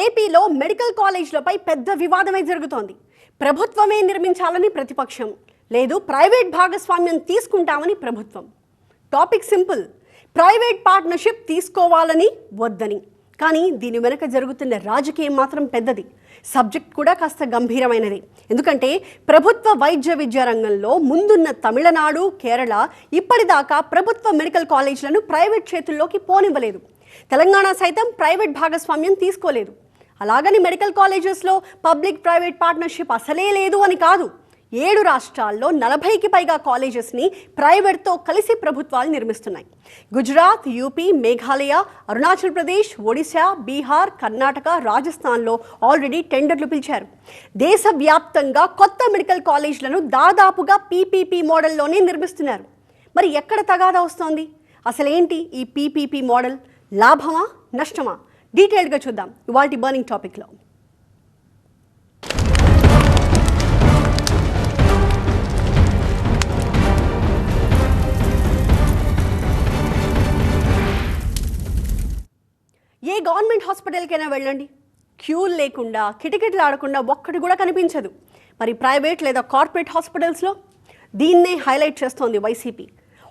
ఏపీలో మెడికల్ కాలేజీలపై పెద్ద వివాదమే జరుగుతోంది. ప్రభుత్వమే నిర్మించాలని ప్రతిపక్షం, లేదు ప్రైవేట్ భాగస్వామ్యం తీసుకుంటామని ప్రభుత్వం. టాపిక్ సింపుల్, ప్రైవేట్ పార్ట్నర్షిప్ తీసుకోవాలని వద్దని. కానీ దీని వెనుక జరుగుతున్న రాజకీయం మాత్రం పెద్దది. సబ్జెక్ట్ కూడా కాస్త గంభీరమైనది. ఎందుకంటే ప్రభుత్వ వైద్య విద్యా రంగంలో ముందున్న తమిళనాడు, కేరళ ఇప్పటిదాకా ప్రభుత్వ మెడికల్ కాలేజీలను ప్రైవేట్ చేతుల్లోకి పోనివ్వలేదు. తెలంగాణ సైతం ప్రైవేట్ భాగస్వామ్యం తీసుకోలేదు. అలాగని మెడికల్ కాలేజెస్లో పబ్లిక్ ప్రైవేట్ పార్ట్నర్షిప్ అసలే లేదు అని కాదు. 7 రాష్ట్రాల్లో 40కి పైగా కాలేజెస్ని ప్రైవేట్తో కలిసి ప్రభుత్వాలు నిర్మిస్తున్నాయి. గుజరాత్, యూపీ, మేఘాలయ, అరుణాచల్ ప్రదేశ్, ఒడిశా, బీహార్, కర్ణాటక, రాజస్థాన్లో ఆల్రెడీ టెండర్లు పిలిచారు. దేశవ్యాప్తంగా కొత్త మెడికల్ కాలేజీలను దాదాపుగా పీపీపీ మోడల్లోనే నిర్మిస్తున్నారు. మరి ఎక్కడ తగాదా వస్తోంది? అసలేంటి ఈ పీపీపీ మోడల్? లాభమా, నష్టమా? డీటెయిల్డ్గా చూద్దాం ఇవాల్టి బర్నింగ్ టాపిక్లో. ఏ గవర్నమెంట్ హాస్పిటల్కైనా వెళ్ళండి, క్యూలు లేకుండా, కిటకిటలు ఆడకుండా ఒక్కటి కూడా కనిపించదు. మరి ప్రైవేట్ లేదా కార్పొరేట్ హాస్పిటల్స్లో దీన్నే హైలైట్ చేస్తోంది వైసీపీ.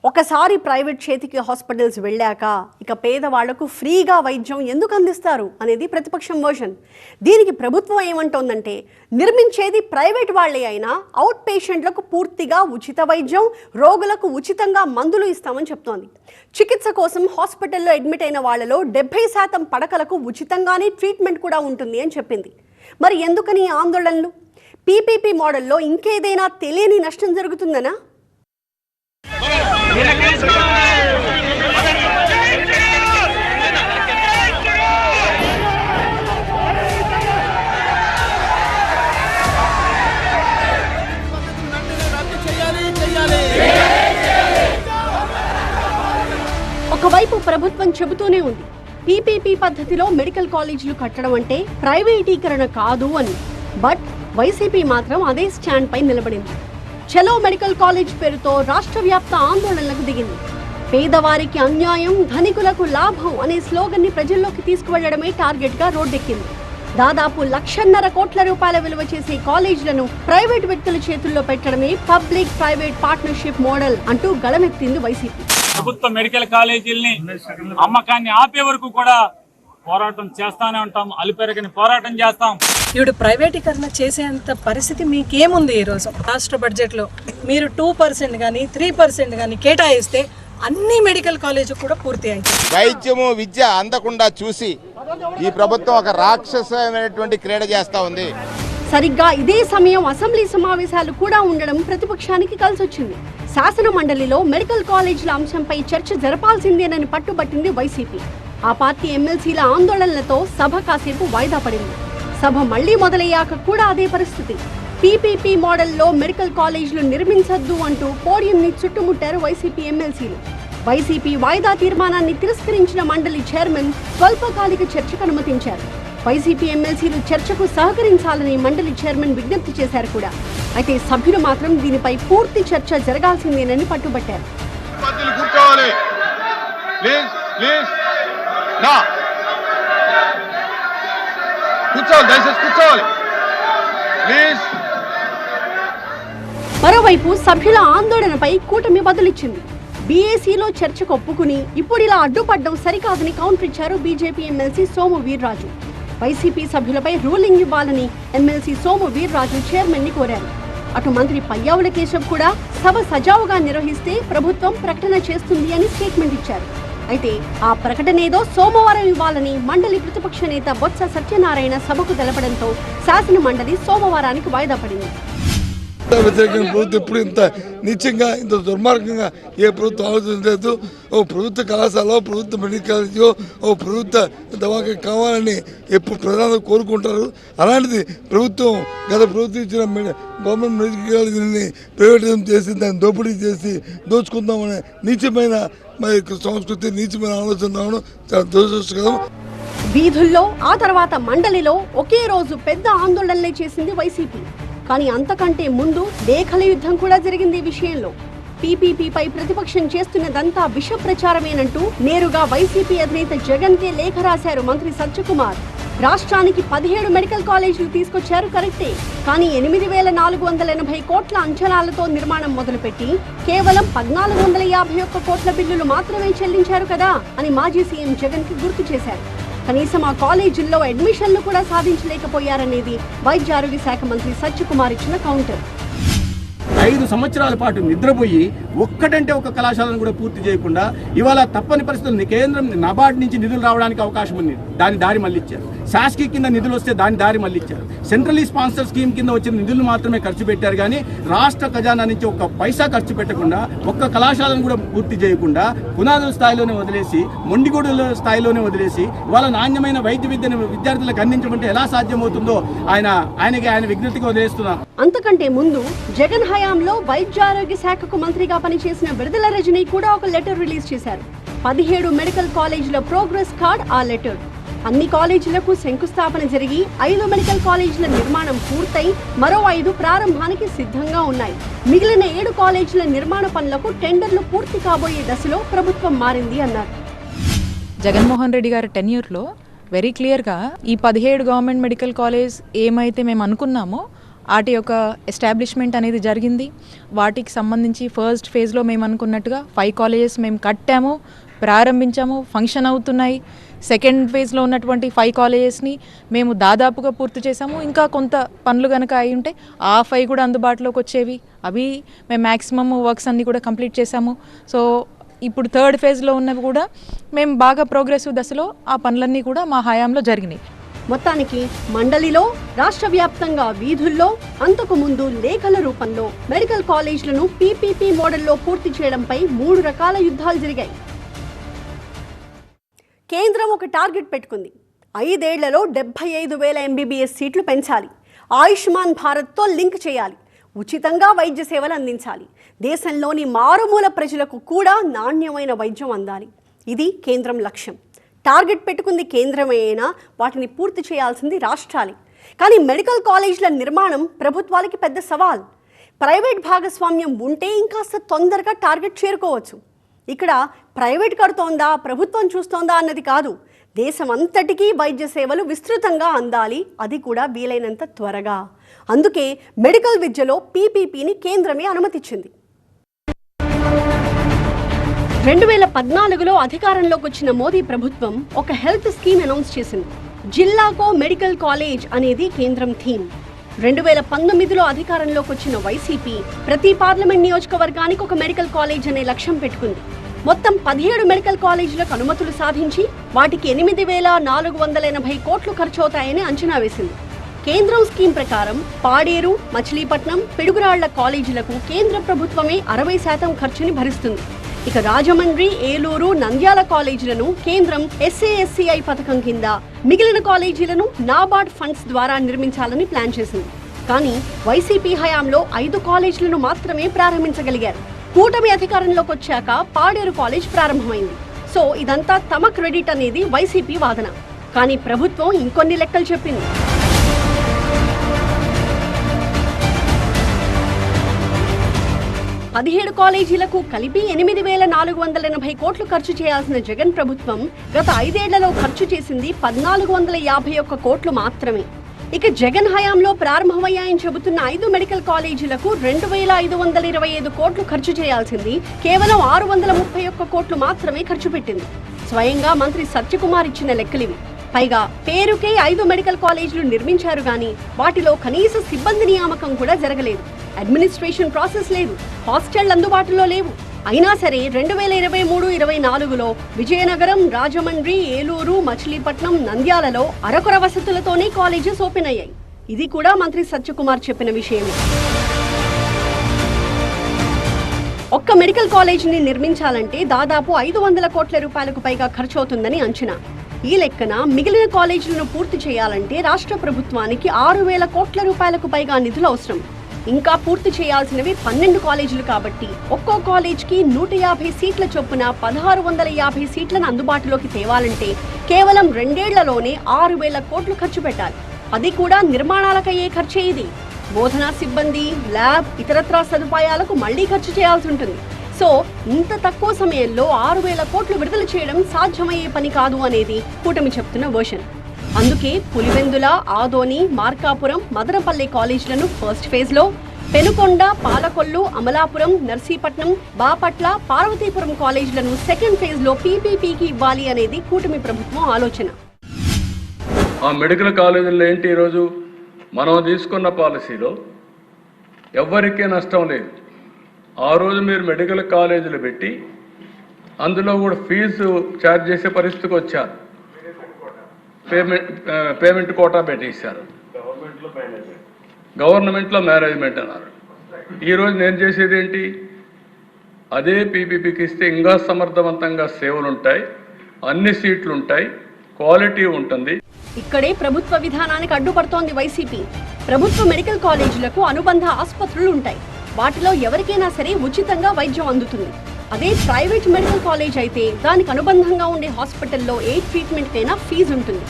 ఒకసారి ప్రైవేట్ చేతికి హాస్పిటల్స్ వెళ్ళాక ఇక పేదవాళ్లకు ఫ్రీగా వైద్యం ఎందుకు అందిస్తారు అనేది ప్రతిపక్షం వర్షన్. దీనికి ప్రభుత్వం ఏమంటోందంటే, నిర్మించేది ప్రైవేట్ వాళ్లే అయినా అవుట్ పేషెంట్లకు పూర్తిగా ఉచిత వైద్యం, రోగులకు ఉచితంగా మందులు ఇస్తామని చెప్తోంది. చికిత్స కోసం హాస్పిటల్లో అడ్మిట్ అయిన వాళ్లలో 70% పడకలకు ఉచితంగానే ట్రీట్మెంట్ కూడా ఉంటుంది అని చెప్పింది. మరి ఎందుకని ఆందోళనలు? పీపీపీ మోడల్లో ఇంకేదైనా తెలియని నష్టం జరుగుతుందనా? ఒకవైపు ప్రభుత్వం చెబుతూనే ఉంది, పీపీపీ పద్ధతిలో మెడికల్ కాలేజీలు కట్టడం అంటే ప్రైవేటీకరణ కాదు అని. బట్ వైసీపీ మాత్రం అదే స్టాండ్ పై నిలబడింది. చలో మెడికల్ కాలేజ్ పేరుతో రాష్ట్ర వ్యాప్త ఆందోళనలకు దిగింది. పేదవారికి అన్యాయం, ధనికులకు లాభం అనే స్లోగన్ ని ప్రజల్లోకి తీసుకువెళ్లడమే టార్గెట్ గా రోడ్డెక్కింది. దాదాపు 1,50,000 కోట్ల రూపాయల విలువ చేసే కాలేజీలను ప్రైవేట్ వ్యక్తుల చేతుల్లో పెట్టడమే పబ్లిక్ ప్రైవేట్ పార్ట్నర్షిప్ మోడల్ అంటూ గళమెత్తింది వైసీపీ. ప్రభుత్వ మెడికల్ కాలేజీల్ని అమ్మకాన్ని ఆపే వరకు కూడా పోరాటం చేస్తానే ఉంటాం, అలుపెరగని పోరాటం చేస్తాం. ఇప్పుడు ప్రైవేటీకరణ చేసేంత పరిస్థితి మీకేముంది? ఈ రోజు రాష్ట్ర బడ్జెట్ లో మీరు 2% కానీ 3% కానీ కేటాయిస్తే అన్ని మెడికల్ కాలేజ్ కూడా పూర్తి అయింది. వైద్యము విద్య అందకుండా చూసి ఈ ప్రభుత్వం ఒక రాక్షసమైనటువంటి క్రీడ చేస్తా ఉంది. సరిగ్గా ఇదే సమయం అసెంబ్లీ సమావేశాలు కూడా ఉండడం ప్రతిపక్షానికి కలిసొచ్చింది. శాసన మండలిలో మెడికల్ కాలేజీల అంశంపై చర్చ జరపాల్సిందేనని పట్టుబట్టింది వైసీపీ. ఆ పార్టీ ఎమ్మెల్సీల ఆందోళనలతో సభ కాసేపు వాయిదా పడింది. సభ మళ్లీ మొదలయ్యాక కూడా అదే పరిస్థితి. పీపీపీ మోడల్లో మెడికల్ కాలేజీలు నిర్మించొద్దు అంటూ పోడియంని చుట్టుముట్టారు వైసీపీ ఎమ్మెల్సీలు. వైసీపీ వాయిదా తీర్మానాన్ని తిరస్కరించిన మండలి చైర్మన్ స్వల్పకాలిక చర్చకు అనుమతించారు. వైసీపీ ఎమ్మెల్సీలు చర్చకు సహకరించాలని మండలి చైర్మన్ విజ్ఞప్తి చేశారు కూడా. అయితే సభ్యులు మాత్రం దీనిపై పూర్తి చర్చ జరగాల్సిందేనని పట్టుబట్టారు. మరోవైపు సభ్యుల ఆందోళనపై కూటమి బదులిచ్చింది. బీఏసీలో చర్చకు ఒప్పుకుని ఇప్పుడు ఇలా అడ్డుపడ్డం సరికాదని కౌంటర్ ఇచ్చారు BJP MLC Somu Veerraju. YCP సభ్యులపై రూలింగ్ ఇవ్వాలని ఎమ్మెల్సీ సోము వీర్రాజు చైర్మన్ ని కోరారు. అటు మంత్రి పయ్యావుల కేశవ్ కూడా సభ సజావుగా నిర్వహిస్తే ప్రభుత్వం ప్రకటన చేస్తుంది అని స్టేట్మెంట్ ఇచ్చారు. అయితే ఆ ప్రకటనేదో సోమవారం ఇవ్వాలని మండలి ప్రతిపక్ష నేత బొత్స సత్యనారాయణ సభకు తెలపడంతో శాసన మండలి సోమవారానికి వాయిదా పడింది. వ్యతిరేకంగా ప్రభుత్వం ఎప్పుడు ఇంత నీచంగా, ఇంత దుర్మార్గంగా ఏ ప్రభుత్వం ఆలోచించలేదు. ఓ ప్రభుత్వ కళాశాల, ప్రభుత్వ మెడికల్ కాలేజీ, ఓ ప్రభుత్వ దవాఖాన కావాలని ఎప్పుడు ప్రధానంగా కోరుకుంటారు. అలాంటిది ప్రభుత్వం గత ప్రభుత్వం ఇచ్చిన గవర్నమెంట్ మెడికల్ కాలేజీని ప్రైవేటిజం చేసి దాన్ని దోపిడీ చేసి దోచుకుందామనే నీచమైన సంస్కృతి, నీచమైన ఆలోచన రావడం చాలా దురదృష్టకరం. వీధుల్లో ఆ తర్వాత మండలిలో ఒకే రోజు పెద్ద ఆందోళనలే చేసింది వైసీపీ. కానీ అంతకంటే ముందు లేఖల యుద్ధం కూడా జరిగింది ఈ విషయంలో. పీపీపీపై ప్రతిపక్షం చేస్తున్నదంతా విష ప్రచారమేనంటూ నేరుగా వైసీపీ అధినేత జగన్కే లేఖ రాశారు మంత్రి సత్యకుమార్. రాష్ట్రానికి 17 మెడికల్ కాలేజీలు తీసుకొచ్చారు కరెక్టే, కానీ 8,480 కోట్ల అంచనాలతో నిర్మాణం మొదలుపెట్టి కేవలం 1,451 కోట్ల బిల్లులు మాత్రమే చెల్లించారు కదా అని మాజీ సీఎం జగన్ కి గుర్తు చేశారు. కనీసం ఆ కాలేజీల్లో అడ్మిషన్లు కూడా సాధించలేకపోయారనేది వైద్య ఆరోగ్య శాఖ మంత్రి సత్యకుమార్ ఇచ్చిన కౌంటర్. 5 సంవత్సరాల పాటు నిద్రపోయి ఒక్కటంటే ఒక కళాశాలను కూడా పూర్తి చేయకుండా ఇవాళ తప్పని పరిస్థితులు కేంద్రం నబార్డ్ నుంచి నిధులు రావడానికి అవకాశం ఉంది, దాని దారి మళ్ళిచ్చారు. శాస్కి కింద నిధులు వస్తే దాని దారి మళ్ళిచ్చారు. సెంట్రలీ స్పాన్సర్ స్కీమ్ కింద వచ్చిన నిధులు మాత్రమే ఖర్చు పెట్టారు, కానీ రాష్ట్ర ఖజానా నుంచి ఒక్క పైసా ఖర్చు పెట్టకుండా ఒక్క కళాశాలను కూడా పూర్తి చేయకుండా పునాదుల స్థాయిలోనే వదిలేసి మొండిగోడుల స్థాయిలోనే వదిలేసి ఇవాళ నాణ్యమైన వైద్య విద్యను విద్యార్థులకు అందించమంటే ఎలా సాధ్యమవుతుందో ఆయన విజ్ఞప్తిగా వదిలేస్తున్నారు. అంతకంటే ముందు జగన్ హయాంలో వైద్య ఆరోగ్య శాఖకు మంత్రిగా పనిచేసిన విడుదల రజనీ కూడా ఒక లెటర్ రిలీజ్ చేశారు. 17 మెడికల్ కాలేజీల ప్రోగ్రెస్ కార్డ్ ఆ లెటర్. అన్ని కాలేజీలకు శంకుస్థాపన జరిగి 5 మెడికల్ కాలేజీల నిర్మాణం పూర్తయి మరో 5 ప్రారంభానికి సిద్ధంగా ఉన్నాయి. మిగిలిన 7 కాలేజీల నిర్మాణ పనులకు టెండర్లు పూర్తి కాబోయే దశలో ప్రభుత్వం మారింది అన్నారు. జగన్మోహన్ రెడ్డి గారి టెన్యూర్లో వెరీ క్లియర్గా ఈ 17 గవర్నమెంట్ మెడికల్ కాలేజ్ ఏమైతే మేము అనుకున్నామో వాటి యొక్క ఎస్టాబ్లిష్మెంట్ అనేది జరిగింది. వాటికి సంబంధించి ఫస్ట్ ఫేజ్లో మేము అనుకున్నట్టుగా 5 కాలేజెస్ మేము కట్టాము, ప్రారంభించాము, ఫంక్షన్ అవుతున్నాయి. సెకండ్ ఫేజ్లో ఉన్నటువంటి 5 కాలేజెస్ని మేము దాదాపుగా పూర్తి చేసాము. ఇంకా కొంత పనులు కనుక అయి ఉంటే ఆ 5 కూడా అందుబాటులోకి వచ్చేవి. అవి మేము మ్యాక్సిమమ్ వర్క్స్ అన్నీ కూడా కంప్లీట్ చేసాము. సో ఇప్పుడు థర్డ్ ఫేజ్లో ఉన్నవి కూడా మేము బాగా ప్రోగ్రెసివ్ దశలో ఆ పనులన్నీ కూడా మా హయాంలో జరిగినాయి. మొత్తానికి మండలిలో, రాష్ట్ర వ్యాప్తంగా వీధుల్లో, అంతకు ముందు లేఖల రూపంలో మెడికల్ కాలేజీలను పీపీపీ మోడల్లో పూర్తి చేయడంపై 3 రకాల యుద్ధాలు జరిగాయి. కేంద్రం ఒక టార్గెట్ పెట్టుకుంది. 5 ఏళ్లలో 75,000 MBBS సీట్లు పెంచాలి, ఆయుష్మాన్ భారత్తో లింక్ చేయాలి, ఉచితంగా వైద్య సేవలు అందించాలి, దేశంలోని మారుమూల ప్రజలకు కూడా నాణ్యమైన వైద్యం అందాలి. ఇది కేంద్రం లక్ష్యం. టార్గెట్ పెట్టుకుంది కేంద్రమే అయినా వాటిని పూర్తి చేయాల్సింది రాష్ట్రాలే. కానీ మెడికల్ కాలేజీల నిర్మాణం ప్రభుత్వాలకి పెద్ద సవాల్. ప్రైవేట్ భాగస్వామ్యం ఉంటే ఇంకాస్త తొందరగా టార్గెట్ చేరుకోవచ్చు. ఇక్కడ ప్రైవేట్ కడుతోందా, ప్రభుత్వం చూస్తోందా అన్నది కాదు, దేశం అంతటికీ వైద్య సేవలు విస్తృతంగా అందాలి, అది కూడా వీలైనంత త్వరగా. అందుకే మెడికల్ విద్యలో పీపీపీని కేంద్రమే అనుమతించింది. 2014లో అధికారంలోకి వచ్చిన మోదీ ప్రభుత్వం ఒక హెల్త్ స్కీమ్ అనౌన్స్ చేసింది. జిల్లాకో మెడికల్ కాలేజ్ అనేది కేంద్రం థీమ్. 2019లో అధికారంలోకి వచ్చిన వైసీపీ ప్రతి పార్లమెంట్ నియోజకవర్గానికి ఒక మెడికల్ కాలేజ్ అనే లక్ష్యం పెట్టుకుంది. మొత్తం 17 మెడికల్ కాలేజీలకు అనుమతులు సాధించి వాటికి 8,480 కోట్లు ఖర్చవుతాయని అంచనా వేసింది. కేంద్రం స్కీమ్ ప్రకారం పాడేరు, మచిలీపట్నం, పిడుగురాళ్ల కాలేజీలకు కేంద్ర ప్రభుత్వమే 60% ఖర్చుని భరిస్తుంది. ఇక రాజమండ్రి, ఏలూరు, నంద్యాల కాలేజీలను కేంద్రం SASCI పథకం కింద, మిగిలిన కాలేజీలను నాబార్డ్ ఫండ్స్ ద్వారా నిర్మించాలని ప్లాన్ చేసింది. కానీ వైసీపీ హయాంలో 5 కాలేజీలను మాత్రమే ప్రారంభించగలిగారు. కూటమి అధికారంలోకి వచ్చాక పాడేరు కాలేజ్ ప్రారంభమైంది. సో ఇదంతా తమ క్రెడిట్ అనేది వైసీపీ వాదన. కానీ ప్రభుత్వం ఇంకొన్ని లెక్కలు చెప్పింది. 17 కాలేజీలకు కలిపి 8,480 కోట్లు ఖర్చు చేయాల్సిన జగన్ ప్రభుత్వం గత 5 ఏళ్లలో ఖర్చు చేసింది 1,451 కోట్లు మాత్రమే. ఇక జగన్ హయాంలో ప్రారంభమయ్యాయని చెబుతున్న 5 మెడికల్ కాలేజీలకు 2,525 కోట్లు ఖర్చు చేయాల్సింది కేవలం 631 కోట్లు మాత్రమే ఖర్చు పెట్టింది. స్వయంగా మంత్రి సత్యకుమార్ ఇచ్చిన లెక్కలివి. పైగా పేరుకే 5 మెడికల్ కాలేజీలు నిర్మించారు గానీ వాటిలో కనీస సిబ్బంది నియామకం కూడా జరగలేదు. అడ్మినిస్ట్రేషన్ ప్రాసెస్ లేదు, హాస్టల్ అందుబాటులో లేవు. అయినా సరే 2023-24లో విజయనగరం, రాజమండ్రి, ఏలూరు, మచిలీపట్నం, నంద్యాలలో అరకొర వసతులతోనే కాలేజెస్ ఓపెన్ అయ్యాయి. ఇది కూడా మంత్రి సత్యకుమార్ చెప్పిన విషయమే. ఒక్క మెడికల్ కాలేజీని నిర్మించాలంటే దాదాపు 500 కోట్ల రూపాయలకు పైగా ఖర్చు అవుతుందని అంచనా. ఈ లెక్కన మిగిలిన కాలేజీలను పూర్తి చేయాలంటే రాష్ట్ర ప్రభుత్వానికి 6,000 కోట్ల రూపాయలకు పైగా నిధులు అవసరం. ఇంకా పూర్తి చేయాల్సినవి 12 కాలేజీలు కాబట్టి ఒక్కో కాలేజ్కి 150 సీట్ల చొప్పున 1,650 సీట్లను అందుబాటులోకి తేవాలంటే కేవలం 2 ఏళ్లలోనే 6,000 కోట్లు ఖర్చు పెట్టాలి. అది కూడా నిర్మాణాలకయ్యే ఖర్చే ఇది. బోధనా సిబ్బంది, ల్యాబ్, ఇతరత్రా సదుపాయాలకు మళ్లీ ఖర్చు చేయాల్సి ఉంటుంది. సో ఇంత తక్కువ సమయంలో 6,000 కోట్లు విడుదల చేయడం సాధ్యమయ్యే పని కాదు అనేది కూటమి చెప్తున్న వర్షన్. అందుకే పులివెందుల, ఆదోని, మార్కాపురం, మదనపల్లి కాలేజీలను ఫస్ట్ ఫేజ్లో, పెనుకొండ, పాలకొల్లు, అమలాపురం, నర్సీపట్నం, బాపట్ల, పార్వతీపురం కాలేజీలను సెకండ్ ఫేజ్లో పీపీపీకి ఇవ్వాలి అనేది కూటమి ప్రభుత్వం ఆలోచన. ఆ మెడికల్ కాలేజీల్లో ఏంటి, ఈరోజు మనం తీసుకున్న పాలసీలో ఎవ్వరికీ నష్టం లేదు. ఆ రోజు మీరు మెడికల్ కాలేజీలు పెట్టి అందులో కూడా ఫీజు ఛార్జ్ చేసే పరిస్థితికి వచ్చారు. పేమెంట్ కోటా పెట్టేశారు. గవర్నమెంట్లో మేనేజ్మెంట్ అన్నారు. ఈరోజు నేను చేసేది ఏంటి, అదే పీపీపీకి ఇస్తే ఇంకా సమర్థవంతంగా సేవలు ఉంటాయి, అన్ని సీట్లు ఉంటాయి, క్వాలిటీ ఉంటుంది. ఇక్కడే ప్రభుత్వ విధానానికి అడ్డుపడుతోంది వైసీపీ. ప్రభుత్వ మెడికల్ కాలేజీలకు అనుబంధ ఆసుపత్రులు ఉంటాయి. వాటిలో ఎవరికైనా సరే ఉచితంగా వైద్యం అందుతుంది. అదే ప్రైవేట్ మెడికల్ కాలేజ్ అయితే దానికి అనుబంధంగా ఉండే హాస్పిటల్లో ఏ ట్రీట్మెంట్కైనా ఫీజు ఉంటుంది.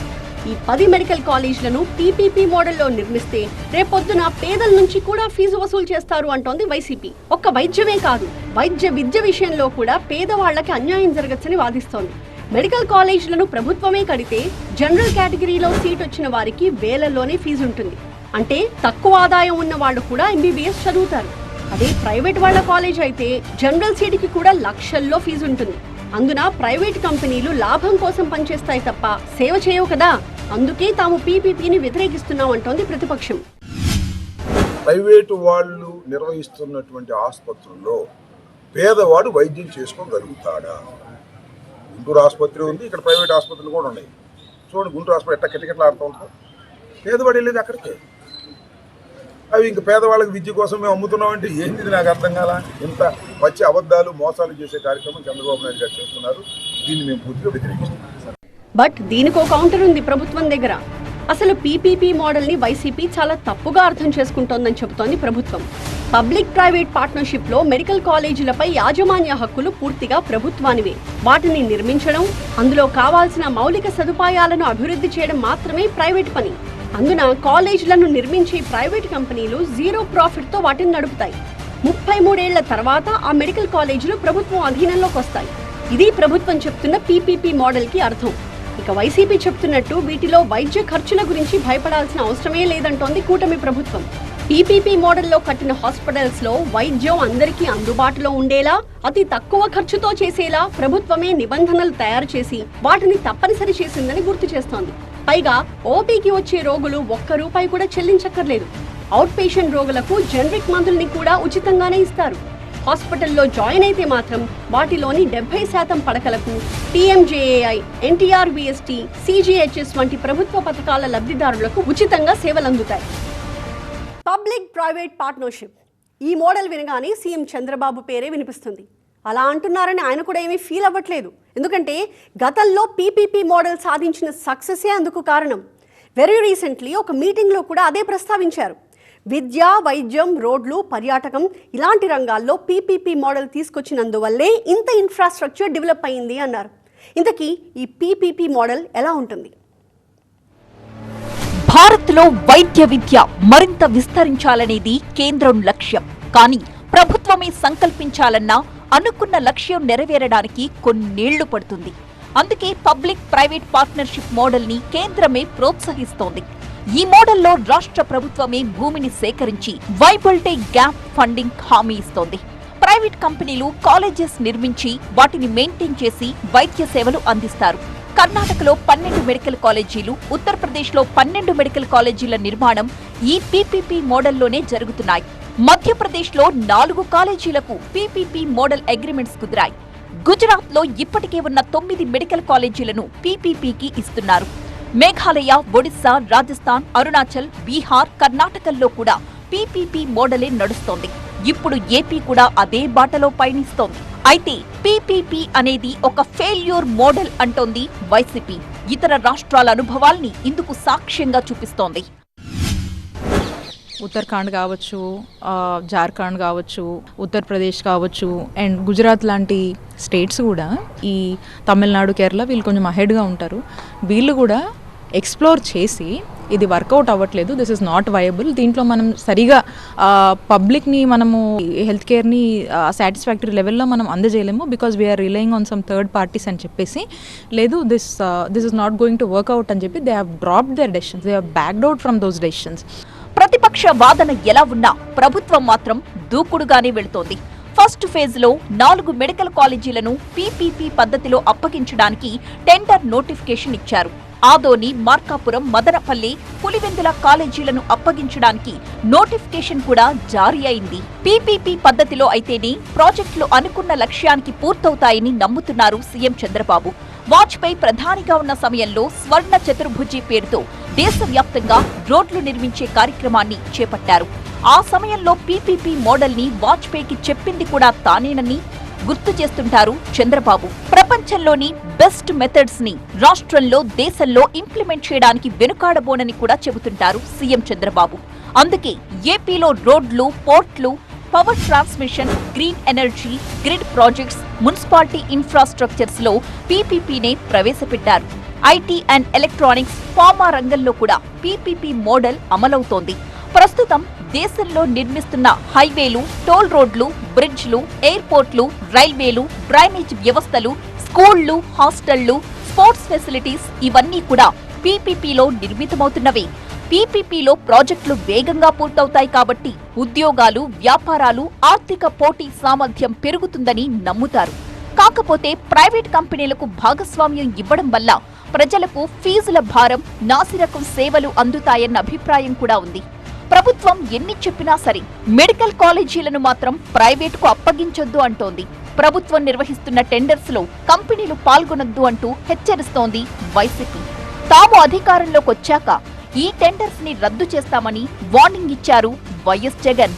ఈ 10 మెడికల్ కాలేజీలను పీపీపీ మోడల్లో నిర్మిస్తే రేపొద్దున పేదల నుంచి కూడా ఫీజు వసూలు చేస్తారు అంటోంది వైసీపీ. ఒక్క వైద్యమే కాదు, వైద్య విద్య విషయంలో కూడా పేదవాళ్లకి అన్యాయం జరగచ్చని వాదిస్తోంది. మెడికల్ కాలేజీలను ప్రభుత్వమే కడితే జనరల్ కేటగిరీలో సీట్ వచ్చిన వారికి వేలల్లోనే ఫీజు ఉంటుంది. అంటే తక్కువ ఆదాయం ఉన్న వాళ్ళు కూడా ఎంబీబీఎస్ చదువుతారు. అదే ప్రైవేట్ వాళ్ళ కాలేజ్ అయితే జనరల్ సీట్కి కూడా లక్షల్లో ఫీజు ఉంటుంది. అందున ప్రైవేట్ కంపెనీలు లాభం కోసం పనిచేస్తాయి తప్ప సేవ చేయవు కదా. అందుకే తాము పీపీపీని వ్యతిరేకిస్తున్నాం అంటోంది ప్రతిపక్షం. ప్రైవేటు వాళ్ళు నిర్వహిస్తున్నటువంటి ఆసుపత్రుల్లో పేదవాడు వైద్యం చేసుకోగలుగుతాడా? గుంటూరు ఆసుపత్రి ఉంది, ఇక్కడ ప్రైవేట్ ఆసుపత్రులు కూడా ఉన్నాయి. చూడండి, గుంటూరు ఆసుపత్రి ఎట్లా కిటకిటలు ఆడుతూ ఉంటారు. పేదవాడు వెళ్ళేది అక్కడికే. అవి ఇంక పేదవాళ్ళకి విద్య కోసం మేము అమ్ముతున్నామంటే ఏంటిది నాకు అర్థం కాల. ఇంత వచ్చే అబద్ధాలు, మోసాలు చేసే కార్యక్రమం చంద్రబాబు నాయుడు గారు చేస్తున్నారు. దీన్ని మేము పూర్తిగా వ్యతిరేకిస్తున్నాం. బట్ దీనికో కౌంటర్ ఉంది ప్రభుత్వం దగ్గర. అసలు పీపీపీ మోడల్ని వైసీపీ చాలా తప్పుగా అర్థం చేసుకుంటోందని చెబుతోంది ప్రభుత్వం. పబ్లిక్ ప్రైవేట్ పార్ట్నర్షిప్లో మెడికల్ కాలేజీలపై యాజమాన్య హక్కులు పూర్తిగా ప్రభుత్వానివే. వాటిని నిర్మించడం, అందులో కావాల్సిన మౌలిక సదుపాయాలను అభివృద్ధి చేయడం మాత్రమే ప్రైవేట్ పని. అందున కాలేజీలను నిర్మించే ప్రైవేట్ కంపెనీలు జీరో ప్రాఫిట్తో వాటిని నడుపుతాయి. 33 ఏళ్ల తర్వాత ఆ మెడికల్ కాలేజీలు ప్రభుత్వం అధీనంలోకి వస్తాయి. ఇది ప్రభుత్వం చెప్తున్న పీపీపీ మోడల్కి అర్థం. ఇక వైసీపీ చెప్తున్నట్టు వీటిలో వైద్య ఖర్చుల గురించి భయపడాల్సిన అవసరమే లేదంటోంది కూటమి ప్రభుత్వం. పీపీపీ మోడల్లో కట్టిన హాస్పిటల్స్లో వైద్యం అందరికీ అందుబాటులో ఉండేలా, అతి తక్కువ ఖర్చుతో చేసేలా ప్రభుత్వమే నిబంధనలు తయారు చేసి వాటిని తప్పనిసరి చేసిందని గుర్తు చేస్తోంది. పైగా ఓపీకి వచ్చే రోగులు ₹1 కూడా చెల్లించక్కర్లేదు. అవుట్ పేషెంట్ రోగులకు జనరిక్ మందుల్ని కూడా ఉచితంగానే ఇస్తారు. హాస్పిటల్లో జాయిన్ అయితే మాత్రం వాటిలోని 70% పడకలకు టీఎంజేఏఐ, ఎన్టీఆర్బీఎస్టీ, సీజీహెచ్ఎస్ వంటి ప్రభుత్వ పథకాల లబ్ధిదారులకు ఉచితంగా సేవలు అందుతాయి. పబ్లిక్ ప్రైవేట్ పార్ట్నర్షిప్, ఈ మోడల్ వినగానే సీఎం చంద్రబాబు పేరే వినిపిస్తుంది. అలా అంటున్నారని ఆయన కూడా ఏమీ ఫీల్ అవ్వట్లేదు. ఎందుకంటే గతంలో పీపీపీ మోడల్ సాధించిన సక్సెసే అందుకు కారణం. వెరీ రీసెంట్లీ ఒక మీటింగ్లో కూడా అదే ప్రస్తావించారు. విద్య, వైద్యం, రోడ్లు, పర్యాటకం ఇలాంటి రంగాల్లో పీపీపీ మోడల్ తీసుకొచ్చినందువల్లే ఇంత ఇన్ఫ్రాస్ట్రక్చర్ డెవలప్ అయింది అన్నారు. ఇంతకీ ఈ పీపీపీ మోడల్ ఎలా ఉంటుంది? భారత్లో వైద్య విద్య మరింత విస్తరించాలనేది కేంద్రం లక్ష్యం. కానీ ప్రభుత్వమే సంకల్పించాలన్నా అనుకున్న లక్ష్యం నెరవేరడానికి కొన్నేళ్లు పడుతుంది. అందుకే పబ్లిక్ ప్రైవేట్ పార్ట్నర్షిప్ మోడల్ని కేంద్రమే ప్రోత్సహిస్తోంది. ఈ మోడల్లో రాష్ట్ర ప్రభుత్వమే భూమిని సేకరించి వైబిలిటీ గ్యాప్ ఫండింగ్ హామీ ఇస్తోంది. ప్రైవేట్ కంపెనీలు కాలేజెస్ నిర్మించి వాటిని మెయింటైన్ చేసి వైద్య సేవలు అందిస్తారు. కర్ణాటకలో 12 మెడికల్ కాలేజీలు, ఉత్తరప్రదేశ్లో 12 మెడికల్ కాలేజీల నిర్మాణం ఈ పీపీపీ మోడల్లోనే జరుగుతున్నాయి. మధ్యప్రదేశ్లో 4 కాలేజీలకు పీపీపీ మోడల్ అగ్రిమెంట్స్ కుదిరాయి. గుజరాత్లో ఇప్పటికే ఉన్న 9 మెడికల్ కాలేజీలను పీపీపీకి ఇస్తున్నారు. మేఘాలయ, ఒడిశా, రాజస్థాన్, అరుణాచల్, బీహార్, కర్ణాటకల్లో కూడా పీపీపీ మోడలే నడుస్తోంది. ఇప్పుడు ఏపీ కూడా అదే బాటలో పయనిస్తోంది. అయితే పీపీపీ అనేది ఒక ఫెయిల్యూర్ మోడల్ అంటోంది వైసీపీ. ఇతర రాష్ట్రాల అనుభవాల్ని ఇందుకు సాక్ష్యంగా చూపిస్తోంది. ఉత్తరాఖండ్ కావచ్చు, జార్ఖండ్ కావచ్చు, ఉత్తరప్రదేశ్ కావచ్చు అండ్ గుజరాత్ లాంటి స్టేట్స్ కూడా, ఈ తమిళనాడు, కేరళ వీళ్ళు కొంచెం అహెడ్గా ఉంటారు. వీళ్ళు కూడా ఎక్స్ప్లోర్ చేసి ఇది వర్కౌట్ అవ్వట్లేదు, దిస్ ఇస్ నాట్ వయబుల్, దీంట్లో మనం సరిగా పబ్లిక్ని మనము హెల్త్ కేర్ని సాటిస్ఫాక్టరీ లెవెల్లో మనం అందజేయలేము because we're relying on some third parties అని చెప్పేసి. లేదు, this is not going to work out అని చెప్పి they have dropped their decisions, they have backed out from those decisions. ప్రతిపక్ష వాదన ఎలా ఉన్నా ప్రభుత్వం మాత్రం దూకుడుగానే వెళుతోంది. ఫస్ట్ ఫేజ్ లో 4 మెడికల్ కాలేజీలను పీపీపీ పద్ధతిలో అప్పగించడానికి టెండర్ నోటిఫికేషన్ ఇచ్చారు. ఆదోని, మార్కాపురం, మదనపల్లి, పులివెందుల కాలేజీలను అప్పగించడానికి నోటిఫికేషన్ కూడా జారీ అయింది. పీపీపీ పద్ధతిలో అయితేనే ప్రాజెక్టులు అనుకున్న లక్ష్యానికి పూర్తవుతాయని నమ్ముతున్నారు సీఎం చంద్రబాబు. వాజ్పేయి ప్రధానిగా ఉన్న సమయంలో స్వర్ణ చతుర్భుజి పేరుతో దేశవ్యాప్తంగా రోడ్లు నిర్మించే కార్యక్రమాన్ని చేపట్టారు. ఆ సమయంలో పీపీపీ మోడల్ ని వాజ్పేయికి చెప్పింది కూడా తానేనని గుర్తు చేస్తుంటారు చంద్రబాబు. ప్రపంచంలోని బెస్ట్ మెథడ్స్ ని రాష్ట్రంలో, దేశంలో ఇంప్లిమెంట్ చేయడానికి వెనుకాడబోనని కూడా చెబుతుంటారు సీఎం చంద్రబాబు. అందుకే ఏపీలో రోడ్లు, పోర్ట్లు, power transmission, green energy, grid projects, municipality infrastructures లో పీపీపీనే ప్రవేశపెట్టారు. ఐటీ అండ్ ఎలక్ట్రానిక్స్, ఫార్మా రంగంలో కూడా పీపీపీ మోడల్ అమలవుతోంది. ప్రస్తుతం దేశంలో నిర్మిస్తున్న హైవేలు, టోల్ రోడ్లు, బ్రిడ్జ్లు, ఎయిర్పోర్ట్లు, రైల్వేలు, డ్రైనేజ్ వ్యవస్థలు, స్కూళ్లు, హాస్టళ్లు, స్పోర్ట్స్ ఫెసిలిటీస్ ఇవన్నీ కూడా పీపీపీలో నిర్మితమవుతున్నవే. పీపీపీలో ప్రాజెక్టులు వేగంగా పూర్తవుతాయి కాబట్టి ఉద్యోగాలు, వ్యాపారాలు, ఆర్థిక పోటీ సామర్థ్యం పెరుగుతుందని నమ్ముతారు. కాకపోతే ప్రైవేట్ కంపెనీలకు భాగస్వామ్యం ఇవ్వడం వల్ల ప్రజలకు ఫీజుల భారం, నాసిరకం సేవలు అందుతాయన్న అభిప్రాయం కూడా ఉంది. ప్రభుత్వం ఎన్ని చెప్పినా సరే మెడికల్ కాలేజీలను మాత్రం ప్రైవేటుకు అప్పగించొద్దు అంటోంది. ప్రభుత్వం నిర్వహిస్తున్న టెండర్స్ లో కంపెనీలు పాల్గొనొద్దు అంటూ హెచ్చరిస్తోంది వైసీపీ. తాము అధికారంలోకి వచ్చాక ఈ టెండర్స్ ని రద్దు చేస్తామని వార్నింగ్ ఇచ్చారు వైఎస్ జగన్.